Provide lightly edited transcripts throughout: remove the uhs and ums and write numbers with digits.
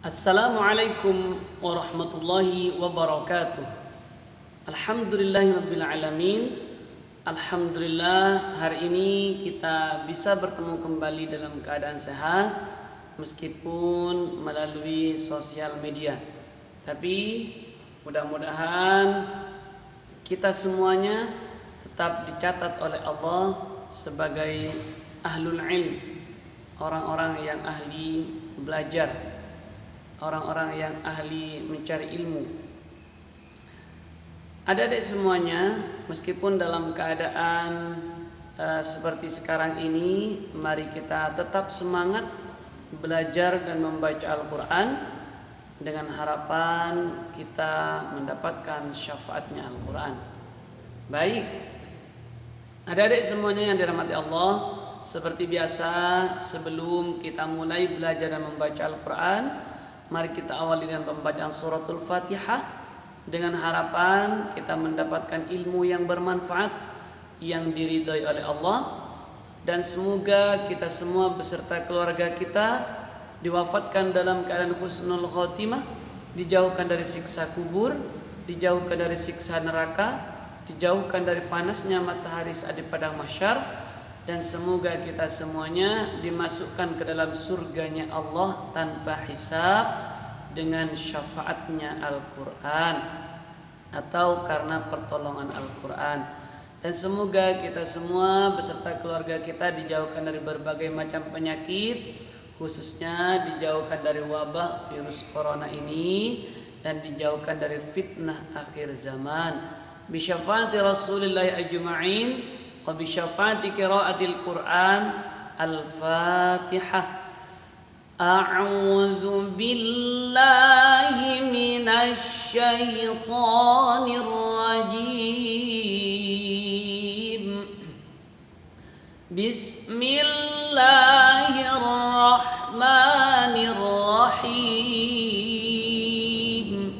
Assalamualaikum warahmatullahi wabarakatuh. Alhamdulillahirabbil alamin. Alhamdulillah hari ini kita bisa bertemu kembali dalam keadaan sehat meskipun melalui sosial media. Tapi mudah-mudahan kita semuanya tetap dicatat oleh Allah sebagai ahlul ilm, orang-orang yang ahli belajar, orang-orang yang ahli mencari ilmu. Adik-adik semuanya, meskipun dalam keadaan seperti sekarang ini, mari kita tetap semangat belajar dan membaca Al-Quran dengan harapan kita mendapatkan syafaatnya Al-Quran. Baik, adik-adik semuanya yang dirahmati Allah, seperti biasa sebelum kita mulai belajar dan membaca Al-Quran, mari kita awali dengan pembacaan suratul Fatihah dengan harapan kita mendapatkan ilmu yang bermanfaat, yang diridhai oleh Allah, dan semoga kita semua beserta keluarga kita diwafatkan dalam keadaan husnul khotimah, dijauhkan dari siksa kubur, dijauhkan dari siksa neraka, dijauhkan dari panasnya matahari saat di padang mahsyar, dan semoga kita semuanya dimasukkan ke dalam surganya Allah tanpa hisab dengan syafaatnya Al-Quran atau karena pertolongan Al-Quran. Dan semoga kita semua beserta keluarga kita dijauhkan dari berbagai macam penyakit, khususnya dijauhkan dari wabah virus corona ini, dan dijauhkan dari fitnah akhir zaman. Bisyafaati Rasulillah ajma'in wa bisyafaati qiraatil Quran. Al-Fatihah. A'udzu billahi minasy syaithanir rajim. Bismillahirrahmanirrahim.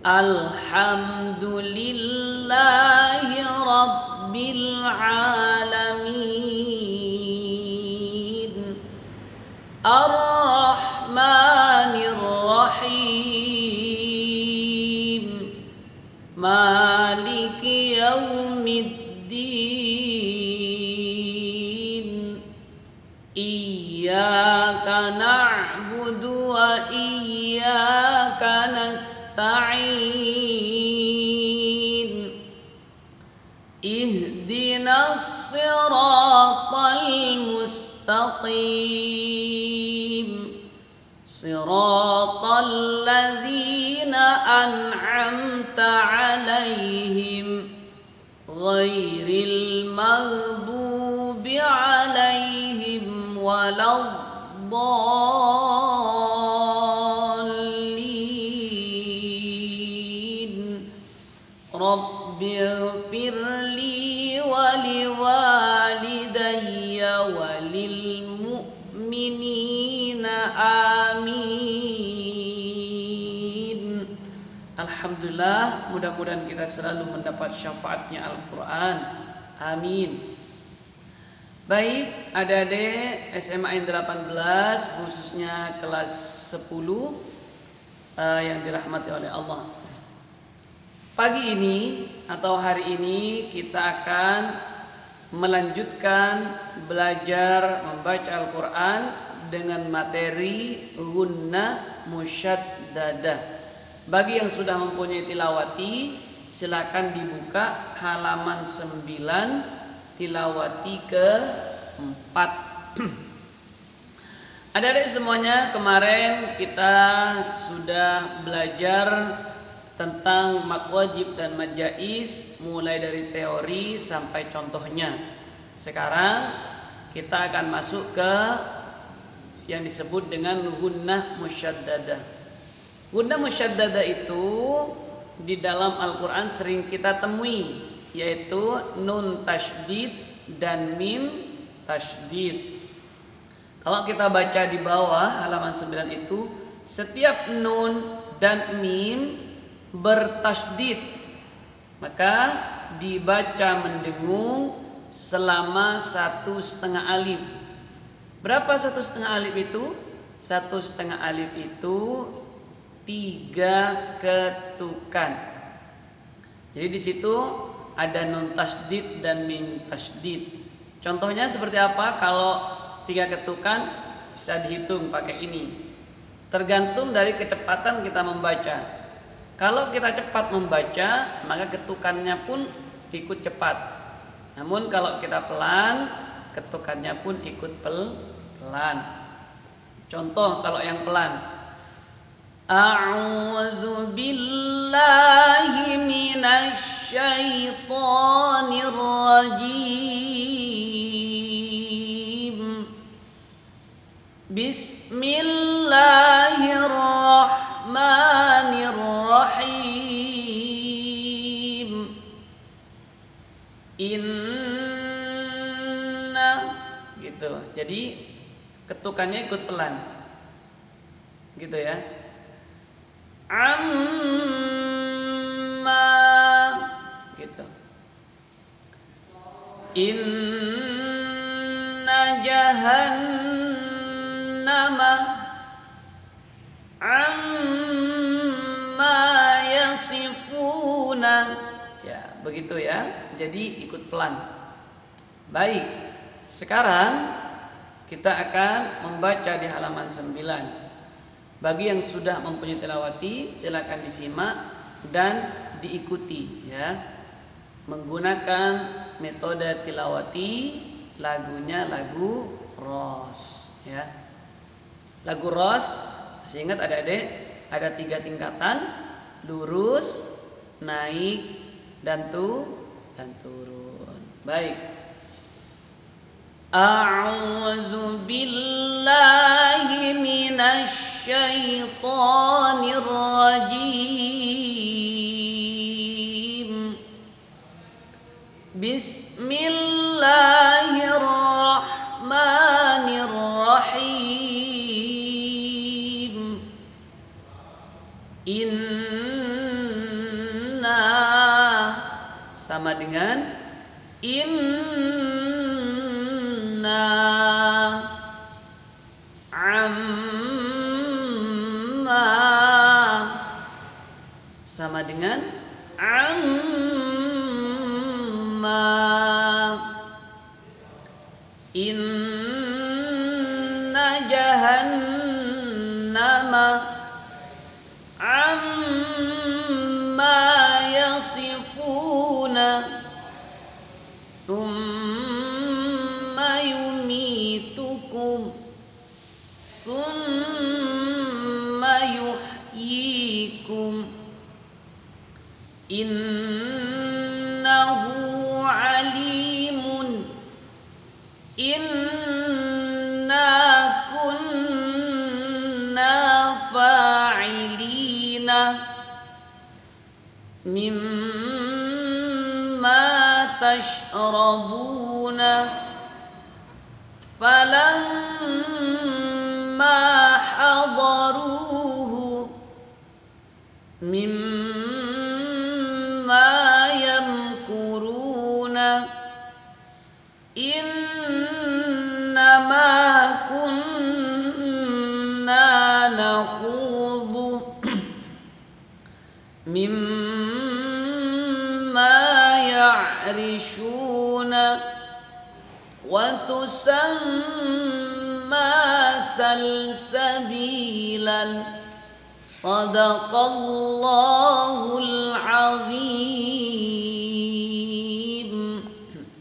Alhamdulillahi rabbil alamin. Ar-Rahmanir Rahim. Maliki yaumiddin. Iyyaka na'budu wa iyyaka nasta'in. Ihdinas siratal mustaqim. Siratal ladzina an'amta 'alaihim ghairil maghdubi 'alaihim waladdallin. Rabbighfirli wa liwalidayya walil mu'minina amin. Alhamdulillah, mudah-mudahan kita selalu mendapat syafaatnya Al-Quran. Amin. Baik, adik-adik SMA 18 khususnya kelas 10 yang dirahmati oleh Allah. Pagi ini atau hari ini kita akan melanjutkan belajar membaca Al-Quran dengan materi gunnah musyaddadah. Bagi yang sudah mempunyai tilawati, silakan dibuka halaman 9, tilawati ke-4. Adik-adik semuanya, kemarin kita sudah belajar tentang mad wajib dan mad jaiz, mulai dari teori sampai contohnya. Sekarang kita akan masuk ke yang disebut dengan gunnah musyaddadah. Gunnah musyaddadah itu di dalam Al-Quran sering kita temui, yaitu nun tasydid dan mim tasydid. Kalau kita baca di bawah halaman 9 itu, setiap nun dan mim bertasydid, maka dibaca mendengung selama 1,5 alif. Berapa 1,5 alif itu? 1,5 alif itu 3 ketukan. Jadi di situ ada nun tasydid dan mim tasydid. Contohnya seperti apa? Kalau 3 ketukan bisa dihitung pakai ini. Tergantung dari kecepatan kita membaca. Kalau kita cepat membaca, maka ketukannya pun ikut cepat. Namun kalau kita pelan, ketukannya pun ikut pelan. Contoh kalau yang pelan. A'udzu billahi minasy syaithanir rajim. Bismillahirrahmanirrahim. Inna gitu. Jadi ketukannya ikut pelan. Gitu ya. Amma gitu. Inna jahannama amma yasifuna. Ya, begitu ya. Jadi ikut pelan. Baik. Sekarang kita akan membaca di halaman 9. Bagi yang sudah mempunyai tilawati, silakan disimak dan diikuti ya. Menggunakan metode tilawati, lagunya lagu ros ya. Lagu ros, masih ingat adik-adik? Ada 3 tingkatan, lurus, naik, dan turun. Baik. A'udzu billahi minasy syaithanir rajim. Bismillahirrahmanirrahim. Inna sama dengan amma sama dengan amma. Inna jahannama amma yasifuna. Summa yumitukum summa yuhyikum. Innahu alimun. Inna kunna fa'ilina mimma tashrabuna. Falamma hadaruhu mimma yamkuruna. Innama kunna nakhudhu mimma ya'rishuna. Wa tusamma salsabilan. Sadaqallahul azim.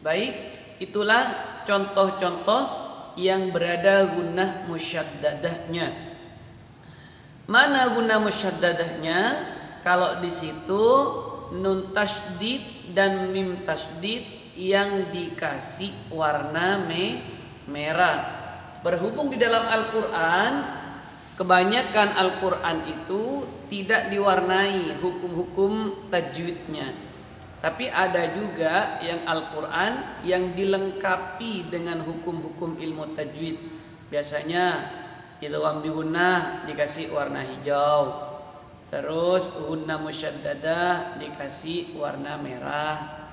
Baik, itulah contoh-contoh yang berada gunnah musyaddadahnya. Mana gunnah musyaddadahnya? Kalau di situ nun tasydid dan mim tasydid yang dikasih warna merah. Berhubung di dalam Al-Quran, kebanyakan Al-Quran itu tidak diwarnai hukum-hukum tajwidnya. Tapi ada juga yang Al-Quran yang dilengkapi dengan hukum-hukum ilmu tajwid. Biasanya idgham bi gunnah dikasih warna hijau. Terus gunnah musyaddadah dikasih warna merah.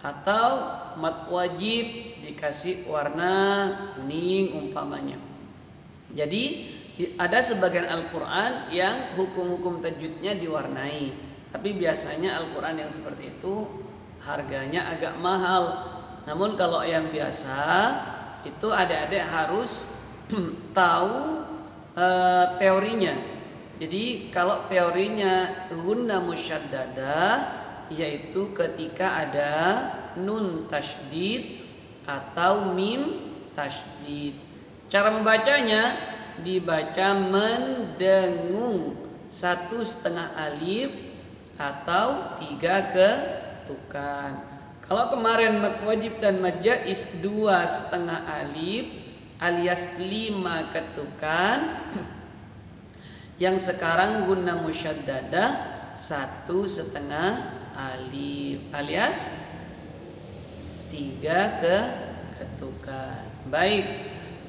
Atau mat wajib dikasih warna kuning umpamanya. Jadi Ada sebagian Al-Quran yang hukum-hukum tajwidnya diwarnai, tapi biasanya Al-Quran yang seperti itu harganya agak mahal. Namun kalau yang biasa itu adik-adik harus tahu teorinya. Jadi kalau teorinya gunna musyaddadah, yaitu ketika ada nun tasydid atau mim tasydid. Cara membacanya dibaca mendengung 1,5 alif atau 3 ketukan. Kalau kemarin mad wajib dan mad jaiz 2,5 alif alias 5 ketukan, yang sekarang guna musyaddadah 1,5 alif alias 3 ketukan. Baik,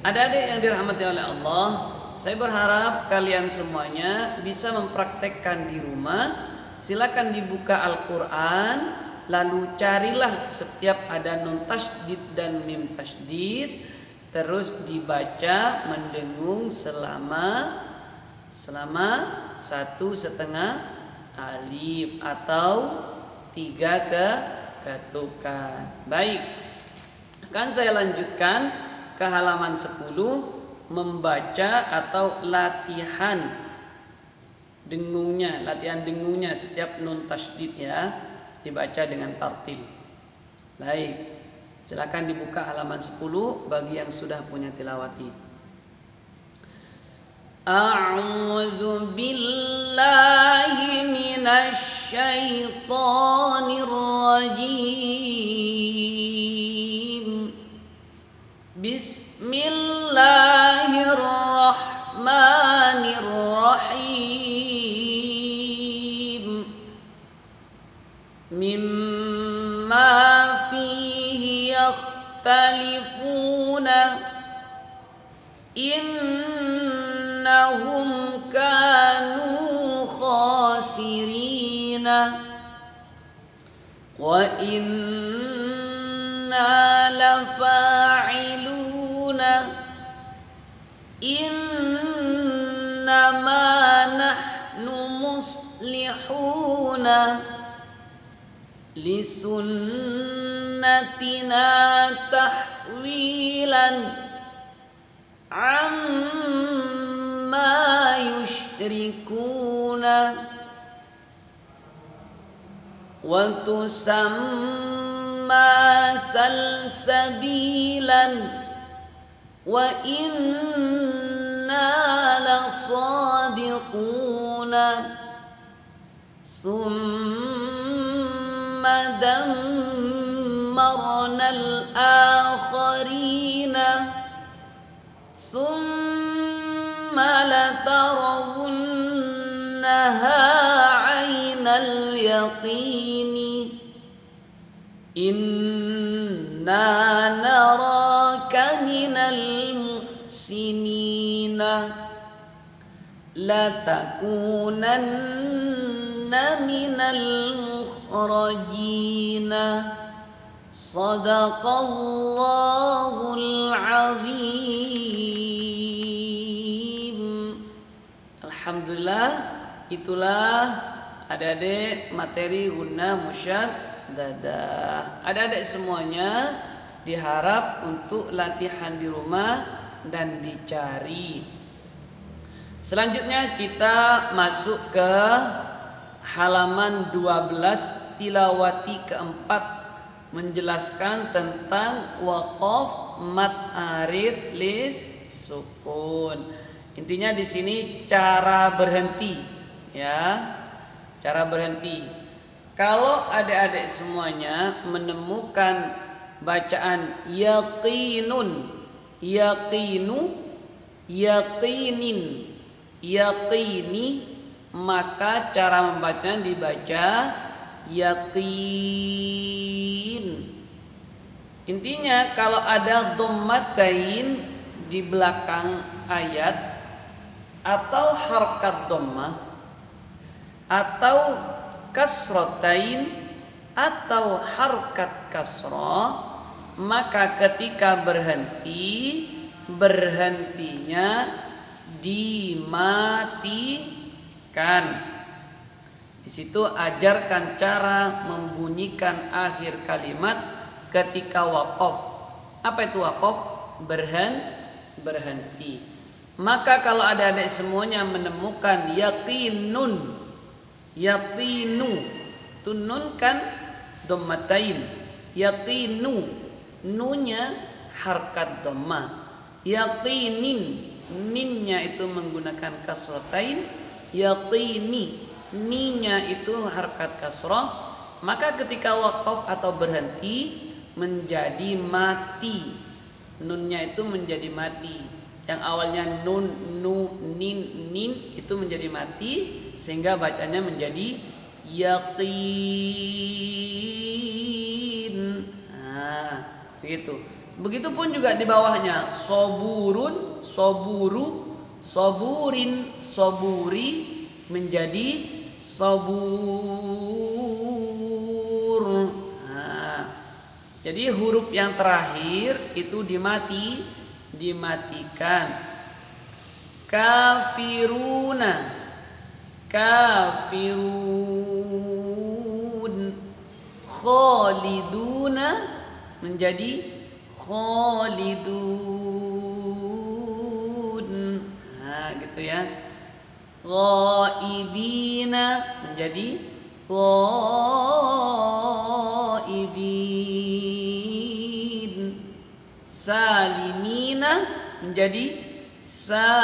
adik-adik yang dirahmati oleh Allah, saya berharap kalian semuanya bisa mempraktekkan di rumah. Silakan dibuka Al-Quran, lalu carilah setiap ada nun tasydid dan mim tasydid, terus dibaca mendengung selama 1,5 alif atau 3 ketukan. Baik, akan saya lanjutkan ke halaman 10, membaca atau latihan dengungnya setiap nun tasydid ya, dibaca dengan tartil. Baik, silakan dibuka halaman 10 bagi yang sudah punya tilawati. A'udzu billahi minasy syaithanir rajim. Bismillahirrahmanirrahim. Mimma fihi yakhtalifuna. Innahum kanu khasirina. Wa inna lafa'iluna. Innama nahnu muslihuna. Lisunnatina tahwilan amma yushrikuna. Wa tusamma salsabilan. Wa inna lasadiquna. Summa dammarna al-akharina. Summa latarawunnaha 'ainal yaqini. Inna naraka minal muhsinina. Latakunanna minal mukhrajina. Sadaqallahul azim. Alhamdulillah, itulah adik-adik materi guna musyaddadah. Adik-adik semuanya diharap untuk latihan di rumah dan dicari. Selanjutnya kita masuk ke halaman 12, tilawati keempat, menjelaskan tentang waqaf mad arid lis sukun. Intinya di sini cara berhenti ya. Cara berhenti. Kalau adik-adik semuanya menemukan bacaan yaqinun, yaqinu, yaqinin, yaqini, maka cara membacanya dibaca yaqin. Intinya kalau ada dhammatain di belakang ayat atau harkat dhammah atau kasratain atau harkat kasrah, maka ketika berhenti, berhentinya dimatikan. Di situ ajarkan cara membunyikan akhir kalimat ketika waqaf. Apa itu waqaf? Berhenti. Maka kalau adik-adik semuanya menemukan yaqinun, yaqinu, tunun kan dhammatain. Yaqinu, nunya harkat dhammah. Yaqinin, ninnya itu menggunakan kasratain. Yaqini, ninya itu harkat kasrah. Maka ketika waqaf atau berhenti menjadi mati. Nunnya itu menjadi mati. Yang awalnya nun, nu, nin, nin itu menjadi mati sehingga bacanya menjadi yaqin. Nah, begitu. Begitupun juga di bawahnya soburun, soburu, soburin, soburi menjadi sobur. Nah, jadi huruf yang terakhir itu dimatikan. Kafiruna, kafirun. Khaliduna menjadi khalidun. Nah, gitu ya. Ghaibina menjadi ghaibin. Salimina menjadi salimin.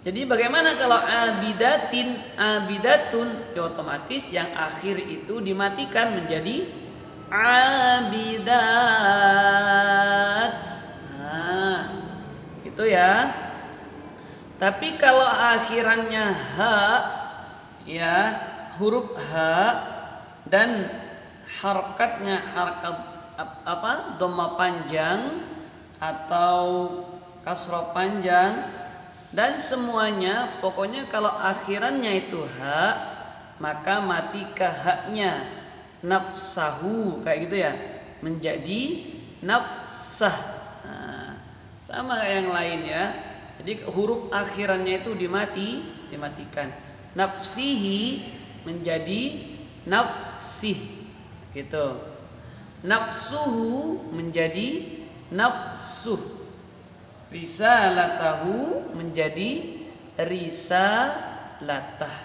Jadi bagaimana kalau abidatin, abidatun, ya otomatis yang akhir itu dimatikan menjadi abidat. Nah, gitu ya. Tapi kalau akhirannya ha, ya, huruf ha dan harkatnya harkat apa? Dhamma panjang atau kasrah panjang dan semuanya pokoknya kalau akhirannya itu ha, maka mati ke haknya. Nafsahu kayak gitu ya, menjadi nafsah. Nah, sama kayak yang lain ya. Jadi huruf akhirannya itu dimatikan. Nafsihi menjadi nafsih, gitu. Nafsuhu menjadi nafsuh. Risalatahu menjadi risalatah.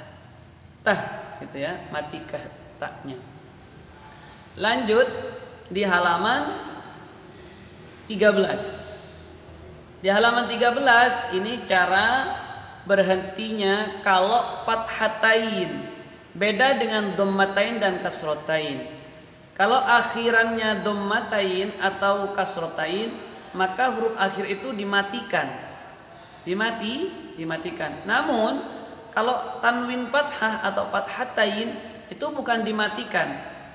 Tah, gitu ya, matikah taknya. Lanjut di halaman 13. Di halaman 13 ini cara berhentinya kalau fathatain. Beda dengan dhammatain dan kasrotain. Kalau akhirannya dhammatain atau kasrotain, maka huruf akhir itu dimatikan. Dimatikan. Namun kalau tanwin fathah atau fathatain itu bukan dimatikan,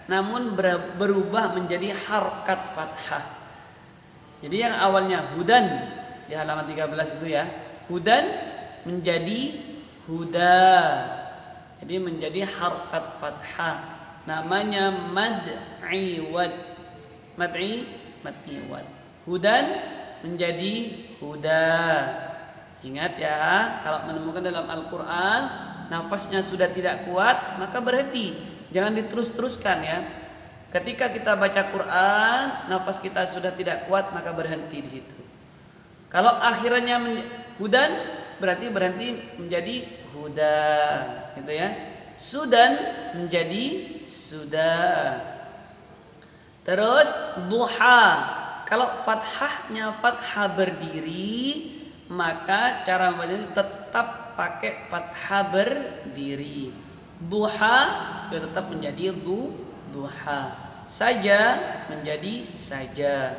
namun berubah menjadi harkat fathah. Jadi yang awalnya hudan di halaman 13 itu ya, hudan menjadi huda. Jadi menjadi harkat fathah. Namanya mad'iwad. Mad'iwad. Hudan menjadi huda. Ingat ya, kalau menemukan dalam Al-Quran nafasnya sudah tidak kuat, maka berhenti. Jangan diterus-teruskan ya. Ketika kita baca Quran, nafas kita sudah tidak kuat, maka berhenti di situ. Kalau akhirannya hudan, berarti berhenti menjadi huda, gitu ya. Sudan menjadi sudah. Terus duha. Kalau fathahnya fathah berdiri, maka cara membacanya tetap pakai fathah berdiri. Duha juga tetap menjadi duha. Saja menjadi saja.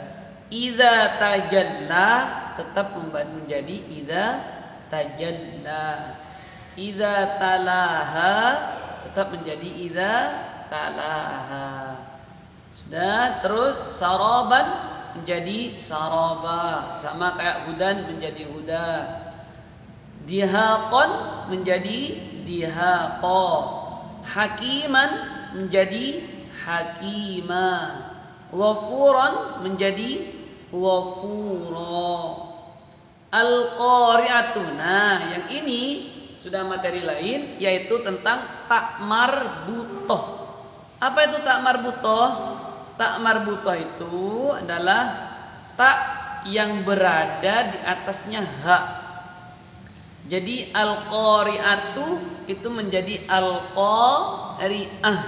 Idza tajalla tetap menjadi idza tajalla. Idza talaha tetap menjadi idza talaha. Sudah. Terus saraban menjadi saraba, sama kayak hudan menjadi huda. Dihaqan menjadi dihaqa. Hakiman menjadi hakima. Ghafuran menjadi ghafura. Al-qari'atu. Nah, yang ini sudah materi lain, yaitu tentang tak marbutoh. Apa itu tak marbutoh? Tak marbutoh itu adalah tak yang berada di atasnya ha. Jadi al-qari'atu itu menjadi al-qari'ah,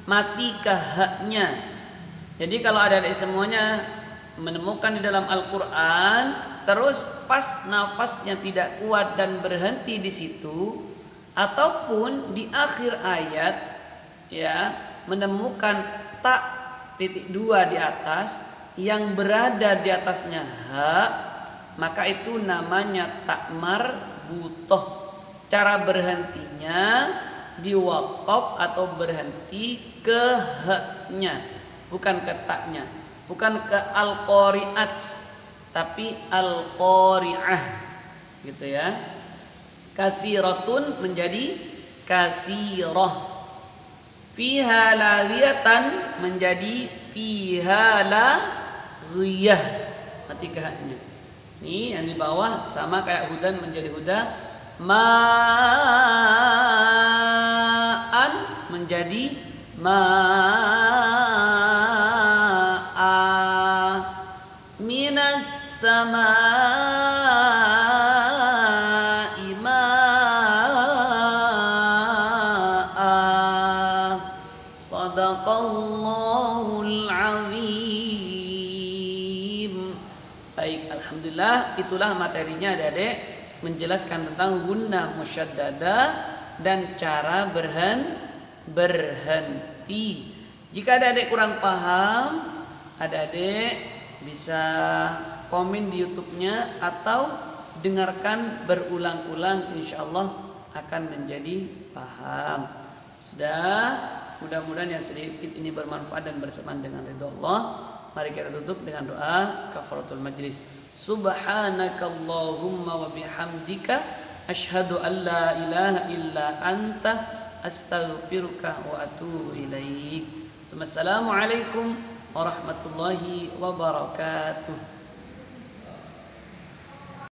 mati ke haknya. Jadi kalau adik-adik semuanya menemukan di dalam Al-Quran, terus pas nafasnya tidak kuat dan berhenti di situ, ataupun di akhir ayat ya menemukan tak titik dua di atas yang berada di atasnya ha, maka itu namanya tak marbutoh. Cara berhentinya diwakaf atau berhenti ke haknya, bukan ke taknya, bukan ke al-qari'at, tapi al-qari'ah, gitu ya. Kasiratun menjadi kasirah. Fiha laghiyatan menjadi fiha laghiyah, mati ke haknya. Ini yang di bawah sama kayak hudan menjadi huda. Ma'an menjadi ma'a. Minas sama'i ma'a. Sadaqallahul azim. Baik, alhamdulillah, itulah materinya adik-adik, menjelaskan tentang gunnah musyaddadah dan cara berhenti. Jika adik-adik kurang paham, adik-adik bisa komen di YouTube-nya atau dengarkan berulang-ulang, insyaallah akan menjadi paham. Sudah, mudah-mudahan yang sedikit ini bermanfaat dan berseman dengan ridha Allah. Mari kita tutup dengan doa kafaratul majlis. Subhanakallahumma wa bihamdika asyhadu an la ilaha illa anta astaghfiruka wa atubu ilaik. Assalamualaikum warahmatullahi wabarakatuh.